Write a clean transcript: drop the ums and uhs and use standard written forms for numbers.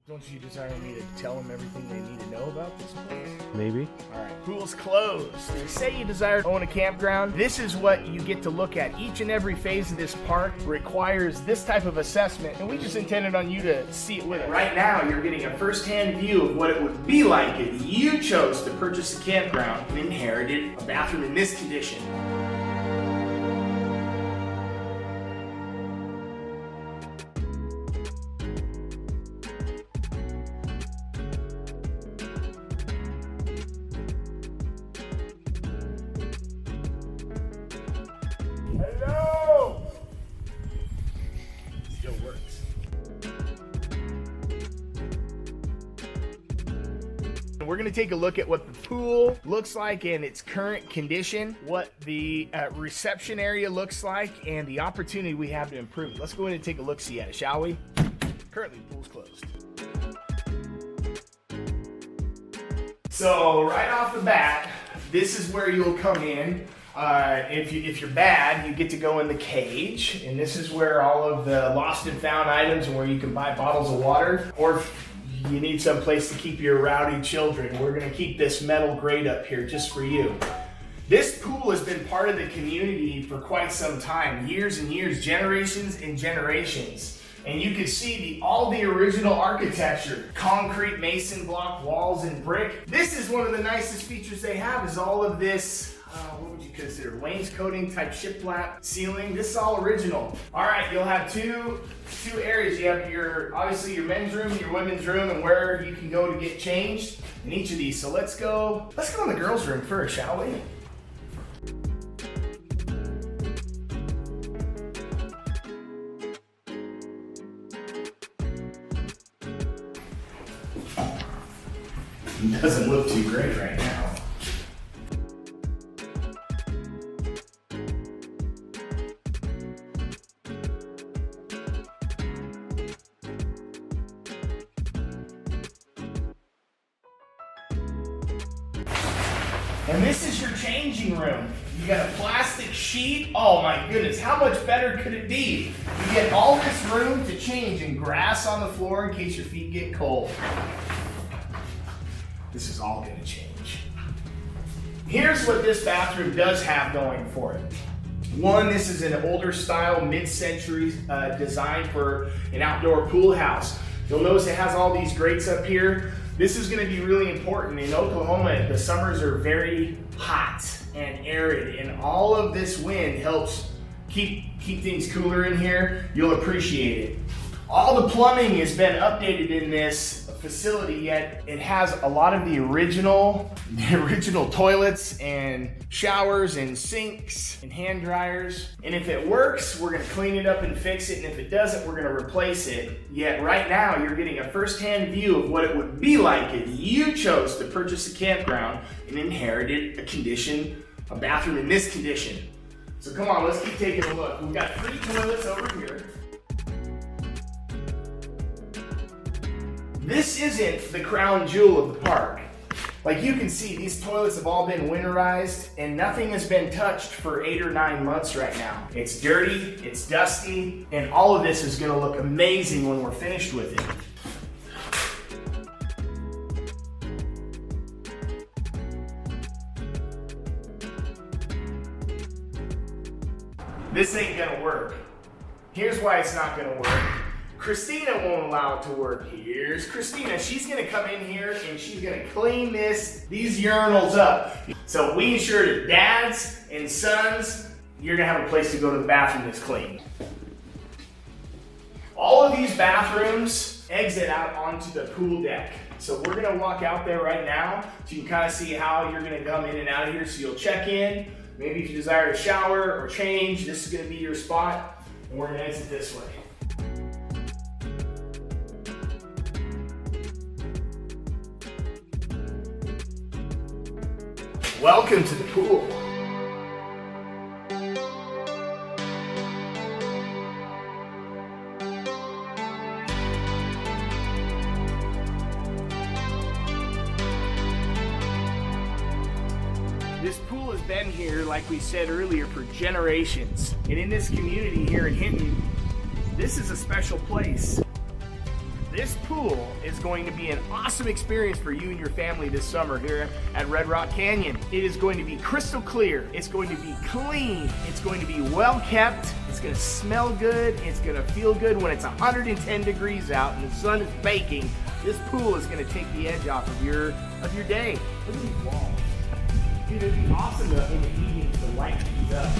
Don't you desire me to tell them everything they need to know about this place? Maybe. Alright, pool's closed. Say you desire to own a campground, this is what you get to look at. Each and every phase of this park requires this type of assessment, and we just intended on you to see it with it. Right now, you're getting a first-hand view of what it would be like if you chose to purchase a campground and inherited a bathroom in this condition. Hello! Still works. We're gonna take a look at what the pool looks like in its current condition, what the reception area looks like, and the opportunity we have to improve it. Let's go in and take a look-see at it, shall we? Currently, the pool's closed. So right off the bat, this is where you'll come in. If you're bad, you get to go in the cage, and this is where all of the lost and found items and where you can buy bottles of water, or if you need some place to keep your rowdy children, we're gonna keep this metal grate up here just for you. This pool has been part of the community for quite some time, years and years, generations and generations. And you can see all the original architecture, concrete, mason block walls and brick. This is one of the nicest features they have is all of this, what would you consider, wainscoting type shiplap ceiling. This is all original. All right, you'll have two areas. You have obviously your men's room, your women's room, and where you can go to get changed in each of these. So let's go in the girls' room first, shall we? It doesn't look too great right now. And this is your changing room. You got a plastic sheet. Oh my goodness, how much better could it be? You get all this room to change and grass on the floor in case your feet get cold. This is all gonna change. Here's what this bathroom does have going for it. One, this is an older style, mid-century design for an outdoor pool house. You'll notice it has all these grates up here. This is gonna be really important. In Oklahoma, the summers are very hot and arid, and all of this wind helps keep things cooler in here. You'll appreciate it. All the plumbing has been updated in this facility, yet it has a lot of the original toilets and showers and sinks and hand dryers. And if it works, we're gonna clean it up and fix it. And if it doesn't, we're gonna replace it. Yet right now, you're getting a first-hand view of what it would be like if you chose to purchase a campground and inherited a bathroom in this condition. So come on, let's keep taking a look. We've got 3 toilets over here. This isn't the crown jewel of the park. Like you can see, these toilets have all been winterized and nothing has been touched for 8 or 9 months right now. It's dirty, it's dusty, and all of this is gonna look amazing when we're finished with it. This ain't gonna work. Here's why it's not gonna work. Christina won't allow it to work. Here's Christina. She's gonna come in here and she's gonna clean these urinals up. So we ensure that dads and sons, you're gonna have a place to go to the bathroom that's clean. All of these bathrooms exit out onto the pool deck. So we're gonna walk out there right now so you can kind of see how you're gonna come in and out of here. So you'll check in. Maybe if you desire to shower or change, this is gonna be your spot. And we're gonna exit this way. Welcome to the pool. This pool has been here, like we said earlier, for generations. And in this community here in Hinton, this is a special place. This pool is going to be an awesome experience for you and your family this summer here at Red Rock Canyon. It is going to be crystal clear. It's going to be clean. It's going to be well kept. It's going to smell good. It's going to feel good when it's 110 degrees out and the sun is baking. This pool is going to take the edge off of your day. Look at these walls. Dude, it'd be awesome in the evenings to light these up.